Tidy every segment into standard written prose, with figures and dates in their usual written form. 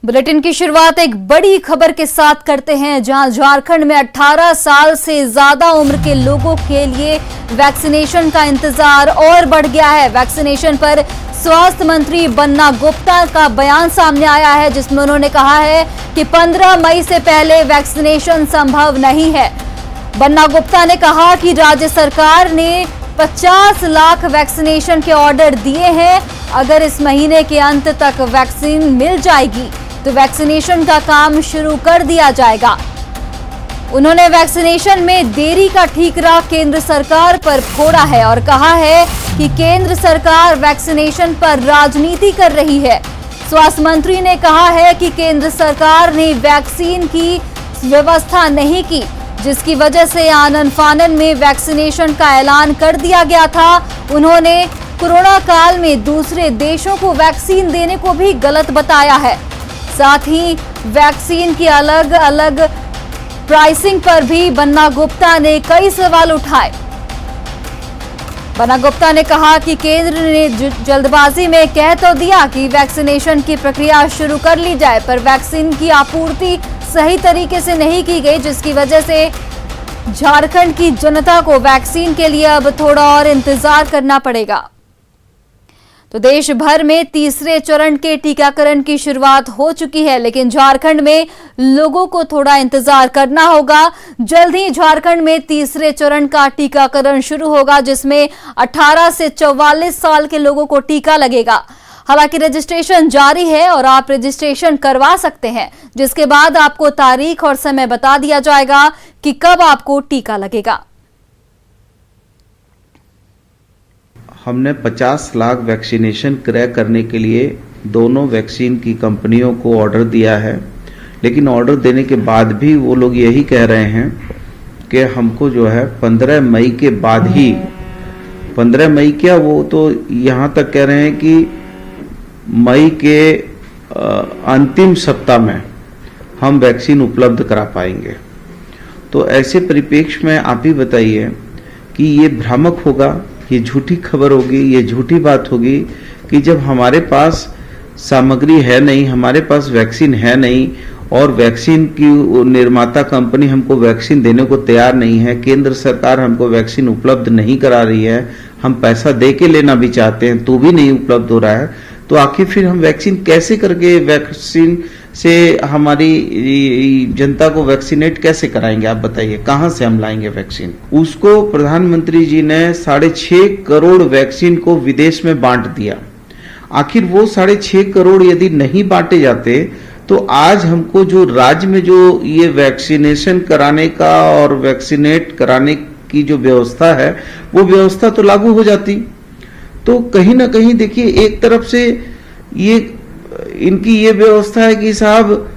Bulletin की शुरुआत एक बड़ी खबर के साथ करते हैं, जहां झारखंड में 18 साल से ज्यादा उम्र के लोगों के लिए वैक्सीनेशन का इंतजार और बढ़ गया है। वैक्सीनेशन पर स्वास्थ्य मंत्री बन्ना गुप्ता का बयान सामने आया है, जिसमें उन्होंने कहा है कि 15 मई से पहले वैक्सीनेशन संभव नहीं है। बन्ना गुप्ता ने कहा कि राज्य सरकार ने 50 लाख वैक्सीनेशन के ऑर्डर दिए हैं। अगर इस महीने के अंत तक वैक्सीन मिल जाएगी तो वैक्सीनेशन का काम शुरू कर दिया जाएगा। उन्होंने वैक्सीनेशन में देरी का ठीकरा केंद्र सरकार पर फोड़ा है और कहा है कि केंद्र सरकार वैक्सीनेशन पर राजनीति कर रही है। स्वास्थ्य मंत्री ने कहा है कि केंद्र सरकार ने वैक्सीन की व्यवस्था नहीं की, जिसकी वजह से आनन फानन में वैक्सीनेशन का ऐलान कर दिया गया था। उन्होंने कोरोना काल में दूसरे देशों को वैक्सीन देने को भी गलत बताया है। साथ ही वैक्सीन की अलग अलग प्राइसिंग पर भी बन्ना गुप्ता ने कई सवाल उठाए। बन्ना गुप्ता ने कहा कि केंद्र ने जल्दबाजी में कह तो दिया कि वैक्सीनेशन की प्रक्रिया शुरू कर ली जाए, पर वैक्सीन की आपूर्ति सही तरीके से नहीं की गई, जिसकी वजह से झारखंड की जनता को वैक्सीन के लिए अब थोड़ा और इंतजार करना पड़ेगा। तो देश भर में तीसरे चरण के टीकाकरण की शुरुआत हो चुकी है, लेकिन झारखंड में लोगों को थोड़ा इंतजार करना होगा। जल्द ही झारखंड में तीसरे चरण का टीकाकरण शुरू होगा, जिसमें 18 से 44 साल के लोगों को टीका लगेगा। हालांकि रजिस्ट्रेशन जारी है और आप रजिस्ट्रेशन करवा सकते हैं, जिसके बाद आपको तारीख और समय बता दिया जाएगा कि कब आपको टीका लगेगा। हमने 50 लाख वैक्सीनेशन क्रय करने के लिए दोनों वैक्सीन की कंपनियों को ऑर्डर दिया है, लेकिन ऑर्डर देने के बाद भी वो लोग यही कह रहे हैं कि हमको जो है 15 मई के बाद ही, 15 मई क्या, वो तो यहाँ तक कह रहे हैं कि मई के अंतिम सप्ताह में हम वैक्सीन उपलब्ध करा पाएंगे। तो ऐसे परिप्रेक्ष्य में आप ही बताइए कि ये भ्रामक होगा, ये झूठी खबर होगी, ये झूठी बात होगी कि जब हमारे पास सामग्री है नहीं, हमारे पास वैक्सीन है नहीं और वैक्सीन की निर्माता कंपनी हमको वैक्सीन देने को तैयार नहीं है, केंद्र सरकार हमको वैक्सीन उपलब्ध नहीं करा रही है, हम पैसा दे के लेना भी चाहते हैं तो भी नहीं उपलब्ध हो रहा है, तो आखिर फिर हम वैक्सीन कैसे करके वैक्सीन से हमारी जनता को वैक्सीनेट कैसे कराएंगे? आप बताइए, कहां से हम लाएंगे वैक्सीन? उसको प्रधानमंत्री जी ने 6.5 करोड़ वैक्सीन को विदेश में बांट दिया। आखिर वो 6.5 करोड़ यदि नहीं बांटे जाते तो आज हमको जो राज्य में जो ये वैक्सीनेशन कराने का और वैक्सीनेट कराने की जो व्यवस्था है, वो व्यवस्था तो लागू हो जाती। तो कहीं ना कहीं देखिए, एक तरफ से ये इनकी ये व्यवस्था है कि साहब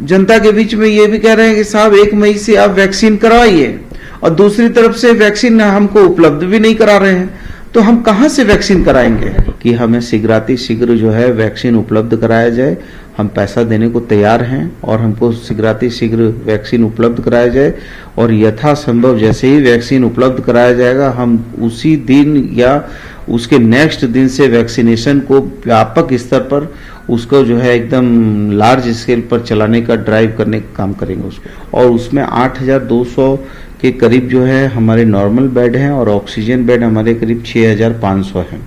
जनता के बीच में ये भी कह रहे हैं कि साहब 1 मई से आप वैक्सीन करवाइए, और दूसरी तरफ से वैक्सीन हमको उपलब्ध भी नहीं करा रहे हैं, तो हम कहां से वैक्सीन कराएंगे? कि हमें शीघ्र जो है वैक्सीन उपलब्ध कराया जाए। हम पैसा देने को तैयार हैं और हमको शीघ्र वैक्सीन उपलब्ध कराया जाए, और यथासंभव जैसे ही वैक्सीन उपलब्ध कराया जाएगा हम उसी दिन या उसके नेक्स्ट दिन से वैक्सीनेशन को व्यापक स्तर पर उसको जो है एकदम लार्ज स्केल पर चलाने का, ड्राइव करने का काम करेंगे उसको। और उसमें 8,200 के करीब जो है हमारे नॉर्मल बेड हैं और ऑक्सीजन बेड हमारे करीब 6,500 हैं,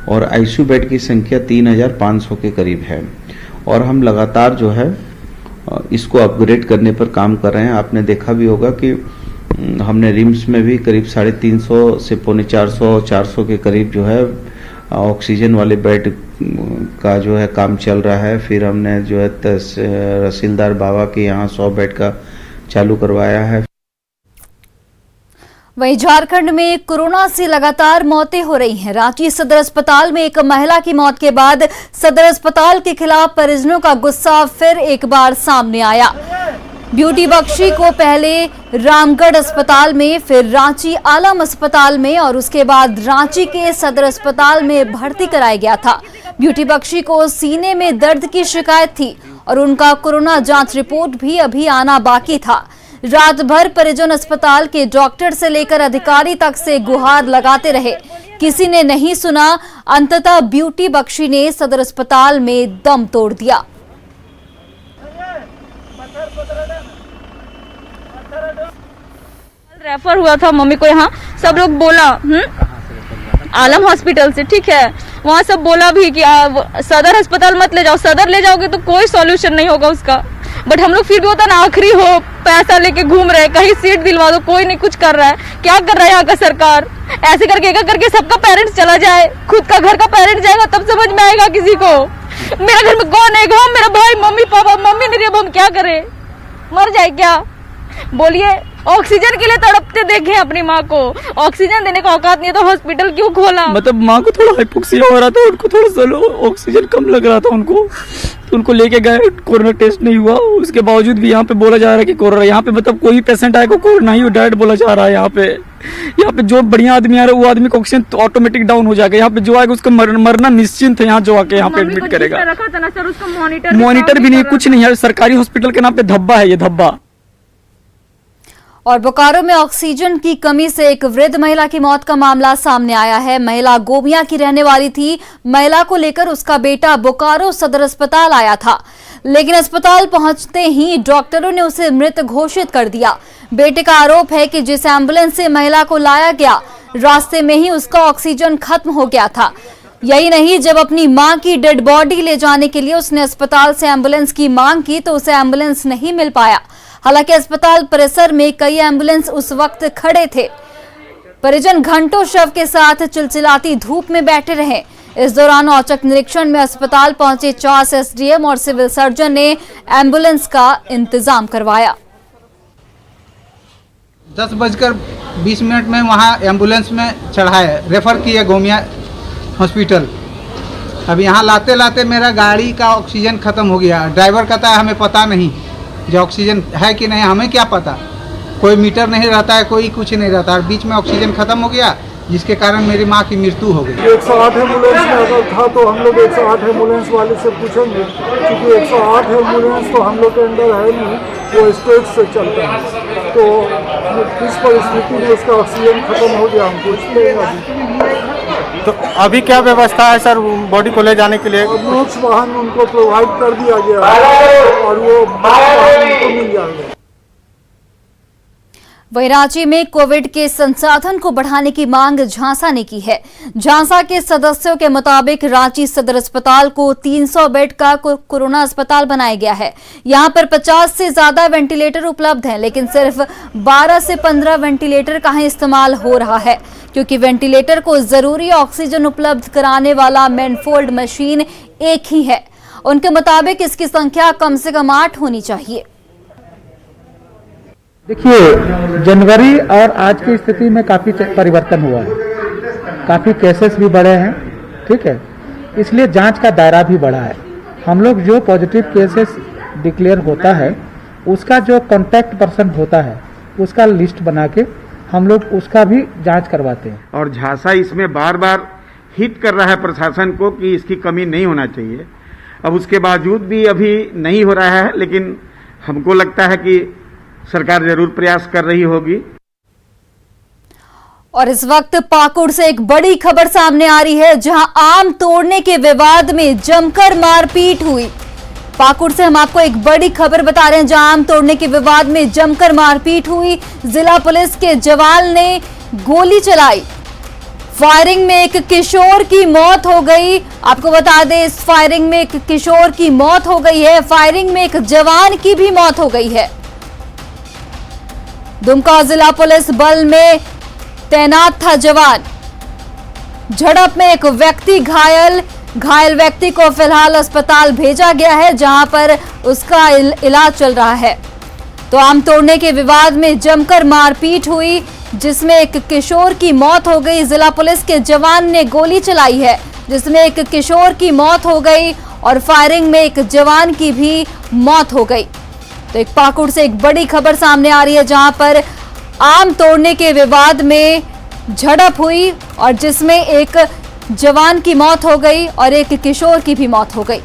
और आईसीयू बेड की संख्या 3,500 के करीब है। और हम लगातार जो है इसको अपग्रेड करने पर काम कर रहे हैं। आपने देखा भी होगा कि हमने रिम्स में भी करीब 350 से 450 के करीब जो है ऑक्सीजन वाले बेड का जो है काम चल रहा है। फिर हमने जो है तहसीलदार बाबा के यहाँ 100 बेड का चालू करवाया है। वहीं झारखंड में कोरोना से लगातार मौतें हो रही हैं। रांची सदर अस्पताल में एक महिला की मौत के बाद सदर अस्पताल के खिलाफ परिजनों का गुस्सा फिर एक बार सामने आया। ब्यूटी बख्शी को पहले रामगढ़ अस्पताल में, फिर रांची आलम अस्पताल में और उसके बाद रांची के सदर अस्पताल में भर्ती कराया गया था। ब्यूटी बख्शी को सीने में दर्द की शिकायत थी और उनका कोरोना जांच रिपोर्ट भी अभी आना बाकी था। रात भर परिजन अस्पताल के डॉक्टर से लेकर अधिकारी तक से गुहार लगाते रहे, किसी ने नहीं सुना। अंततः ब्यूटी बख्शी ने सदर अस्पताल में दम तोड़ दिया। रेफर हुआ था मम्मी को यहाँ, सब लोग बोला आलम हॉस्पिटल से, ठीक है, वहाँ सब बोला भी कि सदर अस्पताल मत ले जाओ, सदर ले जाओगे तो कोई सॉल्यूशन नहीं होगा उसका। बट हम लोग फिर भी होता ना आखिरी हो पैसा लेके घूम रहे, कहीं सीट दिलवा दो, कोई नहीं कुछ कर रहा है। क्या कर रहा है यहाँ का सरकार? ऐसे करके एक करके सबका पेरेंट्स चला जाए, खुद का घर का पेरेंट्स जाएगा तब समझ में आएगा किसी को। मेरा घर में कौन है? हम, मेरा भाई, मम्मी पापा, मम्मी नहीं रही, अब हम क्या करें? मर जाए क्या? बोलिए। ऑक्सीजन के लिए तड़पते देखे अपनी माँ को, ऑक्सीजन देने का औकात नहीं है तो हॉस्पिटल क्यों खोला? मतलब माँ को थोड़ा हाइपोक्सिया हो रहा था, उनको थोड़ा सा ऑक्सीजन कम लग रहा था उनको, तो उनको लेके गए, कोरोना टेस्ट नहीं हुआ। उसके बावजूद भी यहाँ पे बोला जा रहा है कि कोरोना, यहाँ पे मतलब कोई पेशेंट आएगा कोरोना ही डायरेक्ट बोला जा रहा है। यहाँ पे जो बढ़िया आदमी आ रहा है वो आदमी का ऑक्सीजन तो ऑटोमेटिक डाउन हो जाएगा। यहाँ पे जो आएगा उसका मरना निश्चिंत है। यहाँ जो आके यहाँ पे एडमिट करेगा, रखा था ना सर, उसका मॉनिटर भी नहीं, कुछ नहीं है। सरकारी हॉस्पिटल के नाम पे धब्बा है ये, धब्बा। और बोकारो में ऑक्सीजन की कमी से एक वृद्ध महिला की मौत का मामला सामने आया है। महिला गोमिया की रहने वाली थी। महिला को लेकर उसका बेटा बोकारो सदर अस्पताल आया था, लेकिन अस्पताल पहुंचते ही डॉक्टरों ने उसे मृत घोषित कर दिया। बेटे का आरोप है कि जिस एम्बुलेंस से महिला को लाया गया, रास्ते में ही उसका ऑक्सीजन खत्म हो गया था। यही नहीं, जब अपनी मां की डेड बॉडी ले जाने के लिए उसने अस्पताल से एम्बुलेंस की मांग की तो उसे एम्बुलेंस नहीं मिल पाया। हालांकि अस्पताल परिसर में कई एम्बुलेंस उस वक्त खड़े थे। परिजन घंटों शव के साथ चिलचिलाती धूप में बैठे रहे। इस दौरान औचक निरीक्षण में अस्पताल पहुंचे 4 एसडीएम और सिविल सर्जन ने एम्बुलेंस का इंतजाम करवाया। 10:20 में वहाँ एम्बुलेंस में चढ़ाए, रेफर किए गोमिया हॉस्पिटल। अब यहाँ लाते लाते मेरा गाड़ी का ऑक्सीजन ख़त्म हो गया। ड्राइवर कहता है हमें पता नहीं जो ऑक्सीजन है कि नहीं, हमें क्या पता, कोई मीटर नहीं रहता है, कोई कुछ नहीं रहता है। बीच में ऑक्सीजन खत्म हो गया जिसके कारण मेरी माँ की मृत्यु हो गई। 108 एम्बुलेंस में अगर था तो हम लोग 108 एम्बुलेंस वाले से पूछेंगे, क्योंकि 108 एम्बुलेंस तो हम लोग के अंदर है नहीं, वो स्टेट से चलता है। तो किस परिस्थिति में उसका ऑक्सीजन खत्म हो गया हम पूछते हैं। तो अभी क्या व्यवस्था है सर बॉडी को ले जाने के लिए? मोक्ष वाहन उनको प्रोवाइड कर दिया गया है और वो वाहन उनको मिल जाएंगे। वहीं रांची में कोविड के संसाधन को बढ़ाने की मांग झांसा ने की है। झांसा के सदस्यों के मुताबिक रांची सदर अस्पताल को 300 बेड का कोरोना अस्पताल बनाया गया है। यहां पर 50 से ज्यादा वेंटिलेटर उपलब्ध हैं, लेकिन सिर्फ 12 से 15 वेंटिलेटर का ही इस्तेमाल हो रहा है, क्योंकि वेंटिलेटर को जरूरी ऑक्सीजन उपलब्ध कराने वाला मैनफोल्ड मशीन एक ही है। उनके मुताबिक इसकी संख्या कम से कम 8 होनी चाहिए। देखिए, जनवरी और आज की स्थिति में काफी परिवर्तन हुआ है, काफी केसेस भी बढ़े हैं, ठीक है, इसलिए जांच का दायरा भी बढ़ा है। हम लोग जो पॉजिटिव केसेस डिक्लेयर होता है उसका जो कॉन्टैक्ट पर्सन होता है उसका लिस्ट बना के हम लोग उसका भी जांच करवाते हैं। और झांसा इसमें बार बार हिट कर रहा है प्रशासन को कि इसकी कमी नहीं होना चाहिए। अब उसके बावजूद भी अभी नहीं हो रहा है, लेकिन हमको लगता है कि सरकार जरूर प्रयास कर रही होगी। और इस वक्त पाकुड़ से एक बड़ी खबर सामने आ रही है, जहां आम तोड़ने के विवाद में जमकर मारपीट हुई। पाकुड़ से हम आपको एक बड़ी खबर बता रहे हैं, जहां आम तोड़ने के विवाद में जमकर मारपीट हुई। जिला पुलिस के जवान ने गोली चलाई। फायरिंग में एक किशोर की मौत हो गई। आपको बता दें, इस फायरिंग में एक किशोर की मौत हो गई है। फायरिंग में एक जवान की भी मौत हो गई है। दुमका जिला पुलिस बल में तैनात था जवान। झड़प में एक व्यक्ति घायल व्यक्ति को फिलहाल अस्पताल भेजा गया है, जहां पर उसका इलाज चल रहा है। तो आम तोड़ने के विवाद में जमकर मारपीट हुई, जिसमें एक किशोर की मौत हो गई। जिला पुलिस के जवान ने गोली चलाई है, जिसमें एक किशोर की मौत हो गई और फायरिंग में एक जवान की भी मौत हो गई। तो एक पाकुड़ से एक बड़ी खबर सामने आ रही है, जहां पर आम तोड़ने के विवाद में झड़प हुई और जिसमें एक जवान की मौत हो गई और एक किशोर की भी मौत हो गई।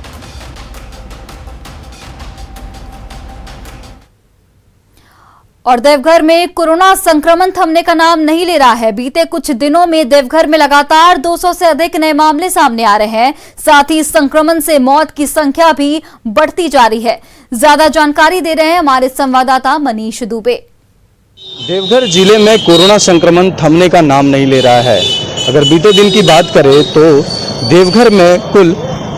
और देवघर में कोरोना संक्रमण थमने का नाम नहीं ले रहा है। बीते कुछ दिनों में देवघर में लगातार 200 से अधिक नए मामले सामने आ रहे हैं। साथ ही संक्रमण से मौत की संख्या भी बढ़ती जा रही है। ज्यादा जानकारी दे रहे हैं हमारे संवाददाता मनीष दुबे। देवघर जिले में कोरोना संक्रमण थमने का नाम नहीं ले रहा है। अगर बीते दिन की बात करें तो देवघर में कुल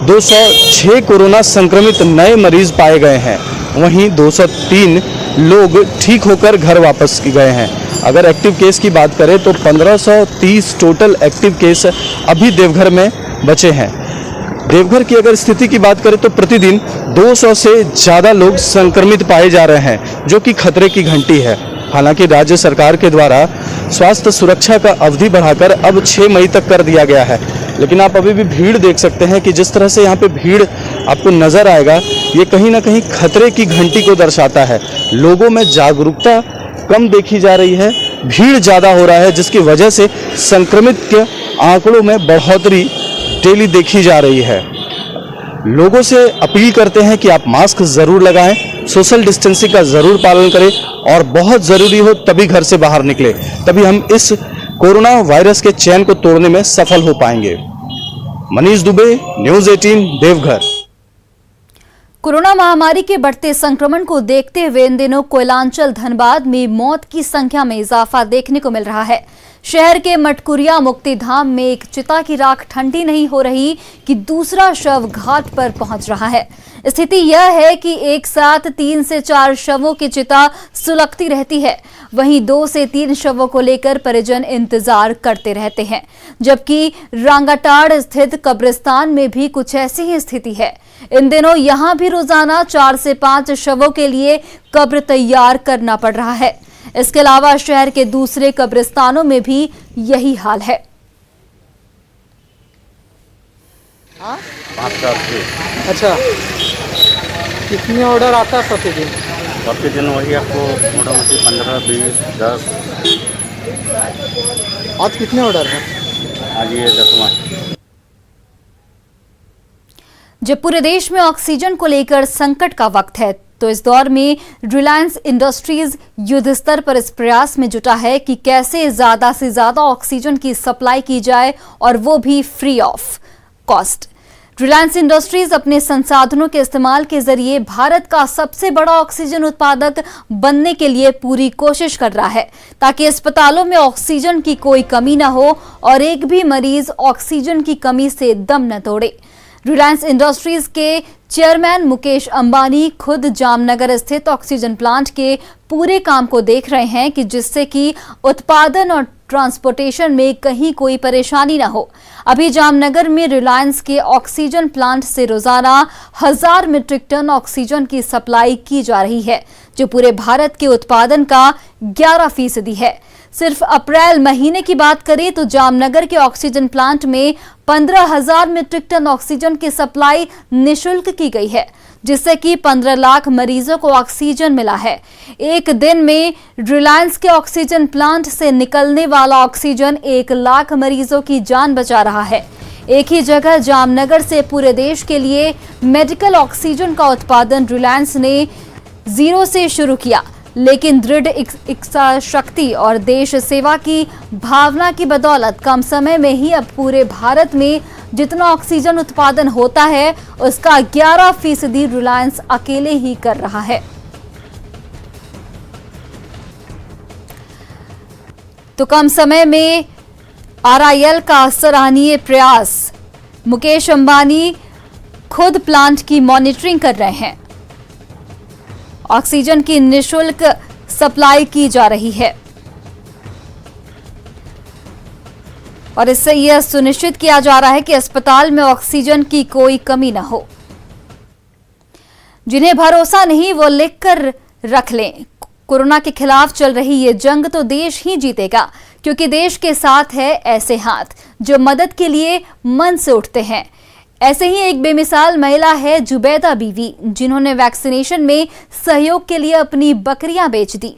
206 कोरोना संक्रमित नए मरीज पाए गए हैं। वहीं 203 लोग ठीक होकर घर वापस गए हैं। अगर एक्टिव केस की बात करें तो 1530 टोटल एक्टिव केस अभी देवघर में बचे हैं। देवघर की अगर स्थिति की बात करें तो प्रतिदिन 200 से ज़्यादा लोग संक्रमित पाए जा रहे हैं, जो कि खतरे की घंटी है। हालांकि राज्य सरकार के द्वारा स्वास्थ्य सुरक्षा का अवधि बढ़ाकर अब 6 मई तक कर दिया गया है, लेकिन आप अभी भी भीड़ देख सकते हैं कि जिस तरह से यहाँ पे भीड़ आपको नज़र आएगा, ये कहीं ना कहीं खतरे की घंटी को दर्शाता है। लोगों में जागरूकता कम देखी जा रही है, भीड़ ज़्यादा हो रहा है, जिसकी वजह से संक्रमित के आंकड़ों में बढ़ोतरी डेली देखी जा रही है। लोगों से अपील करते हैं कि आप मास्क ज़रूर लगाएं, सोशल डिस्टेंसिंग का ज़रूर पालन करें और बहुत ज़रूरी हो तभी घर से बाहर निकले, तभी हम इस कोरोना वायरस के चैन को तोड़ने में सफल हो पाएंगे। मनीष दुबे, न्यूज़ 18 देवघर। कोरोना महामारी के बढ़ते संक्रमण को देखते हुए इन दिनों कोयलांचल धनबाद में मौत की संख्या में इजाफा देखने को मिल रहा है। शहर के मटकुरिया मुक्तिधाम में एक चिता की राख ठंडी नहीं हो रही कि दूसरा शव घाट पर पहुंच रहा है। स्थिति यह है कि एक साथ 3 से 4 शवों की चिता सुलगती रहती है। वहीं 2 से 3 शवों को लेकर परिजन इंतजार करते रहते हैं, जबकि रांगाटाड़ स्थित कब्रिस्तान में भी कुछ ऐसी ही स्थिति है। इन दिनों यहां भी रोजाना 4 से 5 शवों के लिए कब्र तैयार करना पड़ रहा है। इसके अलावा शहर के दूसरे कब्रिस्तानों में भी यही हाल है। अच्छा, कितने ऑर्डर आता है प्रतिदिन? प्रतिदिन वही आपको मोटा मोटी 15, 20, 10। आज कितने ऑर्डर हैं? आज ये 10वां। जब पूरे देश में ऑक्सीजन को लेकर संकट का वक्त है, तो इस दौर में रिलायंस इंडस्ट्रीज युद्ध स्तर पर इस प्रयास में जुटा है कि कैसे ज्यादा से ज्यादा ऑक्सीजन की सप्लाई की जाए, और वो भी free of cost. Reliance industries अपने संसाधनों के इस्तेमाल के जरिए भारत का सबसे बड़ा ऑक्सीजन उत्पादक बनने के लिए पूरी कोशिश कर रहा है, ताकि अस्पतालों में ऑक्सीजन की कोई कमी न हो और एक भी मरीज ऑक्सीजन की कमी से दम न तोड़े। रिलायंस इंडस्ट्रीज के चेयरमैन मुकेश अंबानी खुद जामनगर स्थित ऑक्सीजन प्लांट के पूरे काम को देख रहे हैं कि जिससे कि उत्पादन और ट्रांसपोर्टेशन में कहीं कोई परेशानी न हो। अभी जामनगर में रिलायंस के ऑक्सीजन प्लांट से रोजाना 1000 मीट्रिक टन ऑक्सीजन की सप्लाई की जा रही है, जो पूरे भारत के उत्पादन का 11% है। सिर्फ अप्रैल महीने की बात करें तो जामनगर के ऑक्सीजन प्लांट में 15,000 मीट्रिक टन ऑक्सीजन की सप्लाई निशुल्क की गई है, जिससे कि 15 लाख मरीजों को ऑक्सीजन मिला है। एक दिन में रिलायंस के ऑक्सीजन प्लांट से निकलने वाला ऑक्सीजन 1 लाख मरीजों की जान बचा रहा है। एक ही जगह जामनगर से पूरे देश के लिए मेडिकल ऑक्सीजन का उत्पादन रिलायंस ने 0 से शुरू किया, लेकिन दृढ़ इच्छा शक्ति और देश सेवा की भावना की बदौलत कम समय में ही अब पूरे भारत में जितना ऑक्सीजन उत्पादन होता है उसका 11% रिलायंस अकेले ही कर रहा है। तो कम समय में RIL का सराहनीय प्रयास। मुकेश अंबानी खुद प्लांट की मॉनिटरिंग कर रहे हैं। ऑक्सीजन की निशुल्क सप्लाई की जा रही है और इससे यह सुनिश्चित किया जा रहा है कि अस्पताल में ऑक्सीजन की कोई कमी न हो। जिन्हें भरोसा नहीं वो लिख कर रख लें, कोरोना के खिलाफ चल रही ये जंग तो देश ही जीतेगा, क्योंकि देश के साथ है ऐसे हाथ जो मदद के लिए मन से उठते हैं। ऐसे ही एक बेमिसाल महिला है जुबैदा बीवी, जिन्होंने वैक्सीनेशन में सहयोग के लिए अपनी बकरियां बेच दी।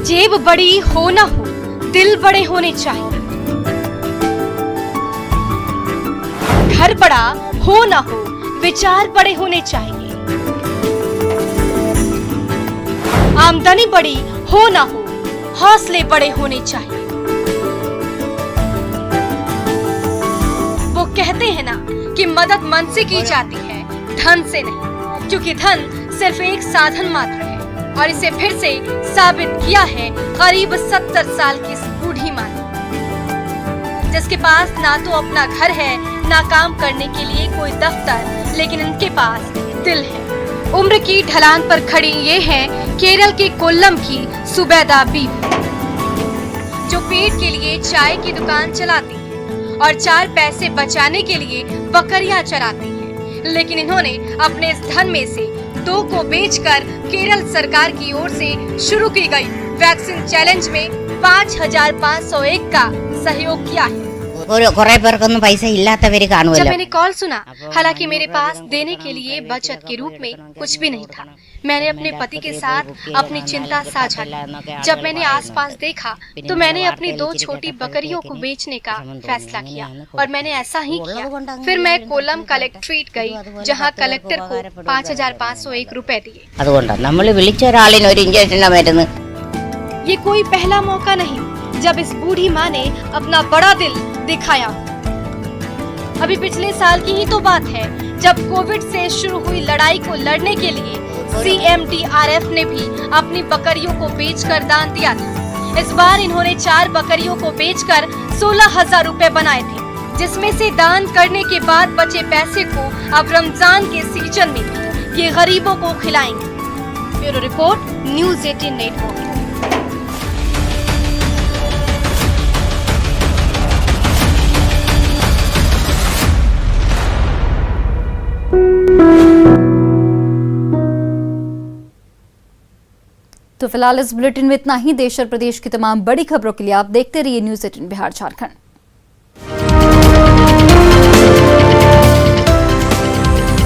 जेब बड़ी हो ना हो, दिल बड़े होने चाहिए। घर बड़ा हो ना हो, विचार बड़े होने चाहिए। आमदनी बड़ी हो ना हो, हौसले बड़े होने चाहिए। कहते हैं ना कि मदद मन से की जाती है, धन से नहीं, क्योंकि धन सिर्फ एक साधन मात्र है और इसे फिर से साबित किया है करीब 70 साल की इस बूढ़ी माँ ने, जिसके पास ना तो अपना घर है, ना काम करने के लिए कोई दफ्तर, लेकिन इनके पास दिल है। उम्र की ढलान पर खड़ी ये है केरल के कोल्लम की सुबैदा बीबी, जो पेट के लिए चाय की दुकान चलाती है और 4 पैसे बचाने के लिए बकरियां चराती है। लेकिन इन्होंने अपने इस धन में से 2 को बेचकर केरल सरकार की ओर से शुरू की गई वैक्सीन चैलेंज में 5501 का सहयोग किया है। जब मैंने कॉल सुना, हालांकि मेरे पास देने के लिए बचत के रूप में कुछ भी नहीं था, मैंने अपने पति के साथ अपनी चिंता साझा की। जब मैंने आसपास देखा तो मैंने अपनी 2 छोटी बकरियों को बेचने का फैसला किया और मैंने ऐसा ही किया। फिर मैं कोल्लम कलेक्ट्रेट गई, जहां कलेक्टर को 5501 रुपए दिए। ये कोई पहला मौका नहीं जब इस बूढ़ी माँ ने अपना बड़ा दिल दिखाया। अभी पिछले साल की ही तो बात है जब कोविड से शुरू हुई लड़ाई को लड़ने के लिए CMDRF ने भी अपनी बकरियों को बेचकर दान दिया था। इस बार इन्होंने 4 बकरियों को बेचकर 16,000 रुपए बनाए थे, जिसमें से दान करने के बाद बचे पैसे को अब रमजान के सीजन में भी ये गरीबों को खिलाएंगे। Bureau report, news 18 network. तो फिलहाल इस बुलेटिन में इतना ही। देश और प्रदेश की तमाम बड़ी खबरों के लिए आप देखते रहिए न्यूज़ 18 बिहार झारखंड।